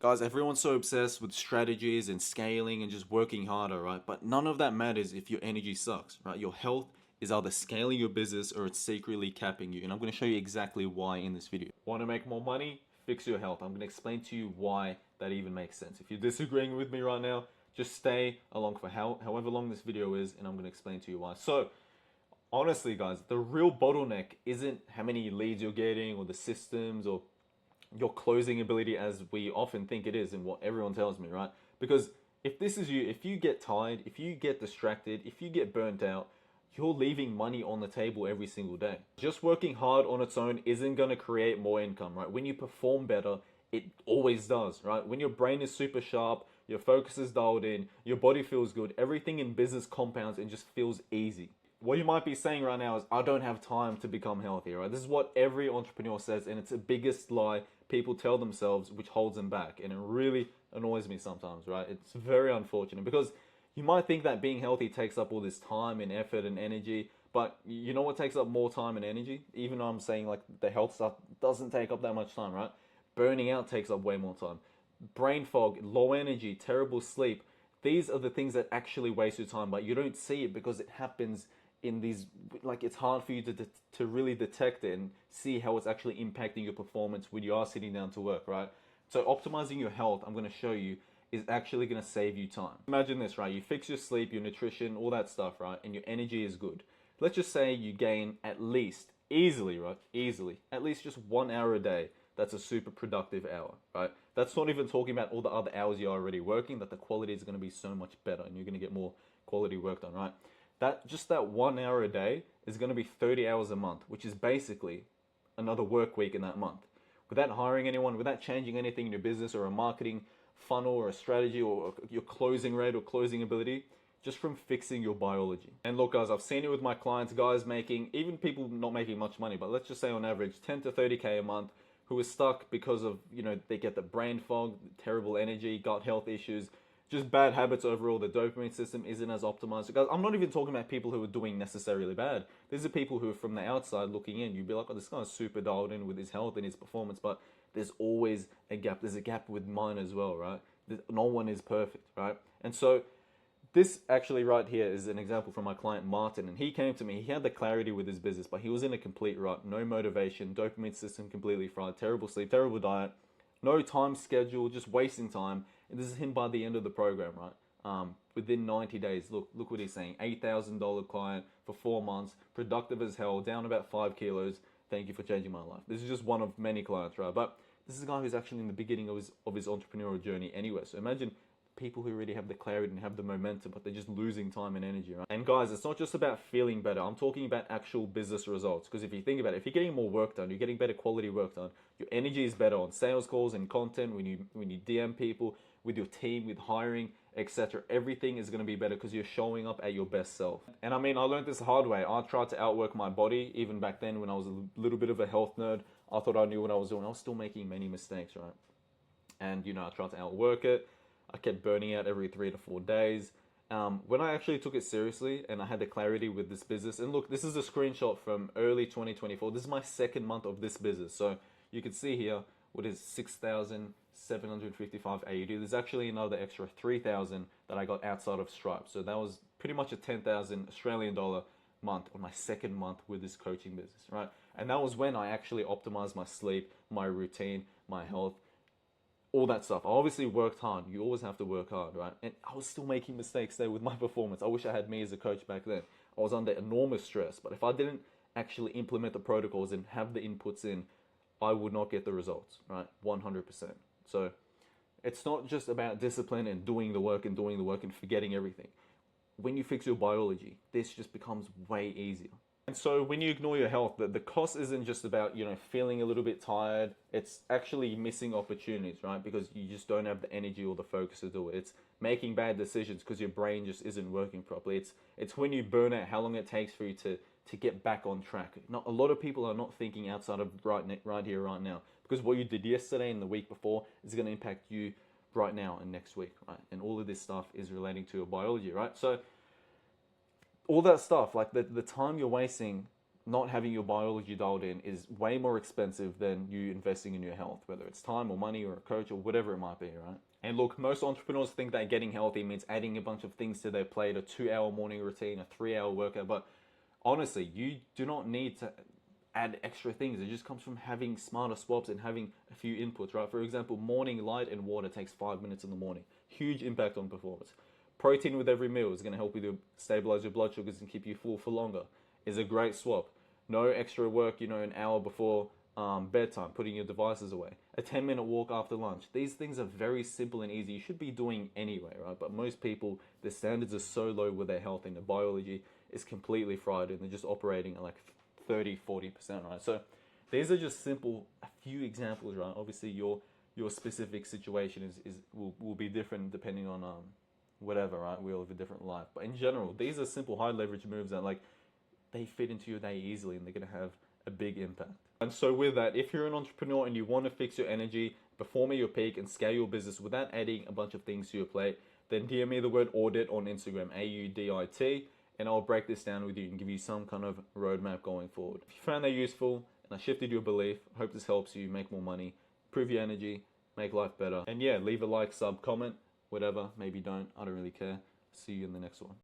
Guys, everyone's so obsessed with strategies and scaling and just working harder, right? But none of that matters if your energy sucks, right? Your health is either scaling your business or it's secretly capping you. And I'm going to show you exactly why in this video. Want to make more money? Fix your health. I'm going to explain to you why that even makes sense. If you're disagreeing with me right now, just stay along for however long this video is, and I'm going to explain to you why. So, honestly, guys, the real bottleneck isn't how many leads you're getting or the systems or your closing ability as we often think it is and what everyone tells me, right? Because if this is you, if you get tired, if you get distracted, if you get burnt out, you're leaving money on the table every single day. Just working hard on its own isn't going to create more income, right? When you perform better, it always does, right? When your brain is super sharp, your focus is dialed in, your body feels good, everything in business compounds and just feels easy. What you might be saying right now is, I don't have time to become healthy, right? This is what every entrepreneur says, and it's the biggest lie people tell themselves, which holds them back. And it really annoys me sometimes, right? It's very unfortunate because you might think that being healthy takes up all this time and effort and energy, but you know what takes up more time and energy? Even though I'm saying like the health stuff doesn't take up that much time, right? Burning out takes up way more time. Brain fog, low energy, terrible sleep. These are the things that actually waste your time, but you don't see it because it happens in these, like, it's hard for you to really detect it and see how it's actually impacting your performance when you are sitting down to work, right? So optimizing your health, I'm going to show you, is actually going to save you time. Imagine this, right? You fix your sleep, your nutrition, all that stuff, right? And your energy is good. Let's just say you gain at least, easily, right? Easily, at least just 1 hour a day. That's a super productive hour, right? That's not even talking about all the other hours you're already working, that the quality is going to be so much better and you're going to get more quality work done, right? That 1 hour a day is going to be 30 hours a month, which is basically another work week in that month. Without hiring anyone, without changing anything in your business or a marketing funnel or a strategy or your closing rate or closing ability, just from fixing your biology. And look, guys, I've seen it with my clients, guys making, even people not making much money, but let's just say on average 10 to 30K a month, who are stuck because of, they get the brain fog, terrible energy, gut health issues, just bad habits overall. The dopamine system isn't as optimized. So guys, I'm not even talking about people who are doing necessarily bad. These are people who are from the outside looking in. You'd be like, oh, this guy's super dialed in with his health and his performance, but there's always a gap. There's a gap with mine as well, right? No one is perfect, right? And so this actually right here is an example from my client Martin, and he came to me. He had the clarity with his business, but he was in a complete rut. No motivation, dopamine system completely fried, terrible sleep, terrible diet, no time schedule, just wasting time. And this is him by the end of the program, right? Within 90 days, look what he's saying. $8,000 client for 4 months, productive as hell, down about 5 kilos. Thank you for changing my life. This is just one of many clients, right? But this is a guy who's actually in the beginning of his entrepreneurial journey anyway. So imagine people who really have the clarity and have the momentum, but they're just losing time and energy, right? And guys, it's not just about feeling better. I'm talking about actual business results. Because if you think about it, if you're getting more work done, you're getting better quality work done, your energy is better on sales calls and content, when you DM people, with your team, with hiring, etc. Everything is going to be better because you're showing up at your best self. And I mean, I learned this the hard way. I tried to outwork my body even back then when I was a little bit of a health nerd. I thought I knew what I was doing. I was still making many mistakes, right? And I tried to outwork it. I kept burning out every 3 to 4 days. When I actually took it seriously and I had the clarity with this business, and look, this is a screenshot from early 2024. This is my second month of this business. So you can see here, what is 6,755 AUD. There's actually another extra 3,000 that I got outside of Stripe. So that was pretty much a 10,000 Australian dollar month on my second month with this coaching business, right? And that was when I actually optimized my sleep, my routine, my health, all that stuff. I obviously worked hard. You always have to work hard, right? And I was still making mistakes there with my performance. I wish I had me as a coach back then. I was under enormous stress, but if I didn't actually implement the protocols and have the inputs in, I would not get the results, right? 100%. So it's not just about discipline and doing the work and forgetting everything. When you fix your biology, this just becomes way easier. And so when you ignore your health, the cost isn't just about, feeling a little bit tired. It's actually missing opportunities, right? Because you just don't have the energy or the focus to do it. It's making bad decisions because your brain just isn't working properly. It's when you burn out, how long it takes for you to get back on track. Not a lot of people are not thinking outside of right here, right now. Because what you did yesterday and the week before is going to impact you right now and next week, right? And all of this stuff is relating to your biology, right? So all that stuff, like the time you're wasting not having your biology dialed in is way more expensive than you investing in your health, whether it's time or money or a coach or whatever it might be, right? And look, most entrepreneurs think that getting healthy means adding a bunch of things to their plate, a 2 hour morning routine, a 3 hour workout. But honestly, you do not need to add extra things. It just comes from having smarter swaps and having a few inputs, right? For example, morning light and water takes 5 minutes in the morning. Huge impact on performance. Protein with every meal is going to help you to stabilize your blood sugars and keep you full for longer. Is a great swap. No extra work, an hour before bedtime, putting your devices away. A 10-minute walk after lunch. These things are very simple and easy. You should be doing anyway, right? But most people, the standards are so low with their health and their biology is completely fried and they're just operating at like 30-40%, right? So these are just simple, a few examples, right? Obviously your specific situation will be different depending on whatever, right? We all live a different life. But in general, these are simple high leverage moves that like they fit into your day easily and they're going to have a big impact. And so with that, if you're an entrepreneur and you want to fix your energy, perform at your peak and scale your business without adding a bunch of things to your plate, then DM me the word audit on Instagram, AUDIT, and I'll break this down with you and give you some kind of roadmap going forward. If you found that useful and I shifted your belief, I hope this helps you make more money, improve your energy, make life better. And yeah, leave a like, sub, comment, whatever. Maybe don't. I don't really care. See you in the next one.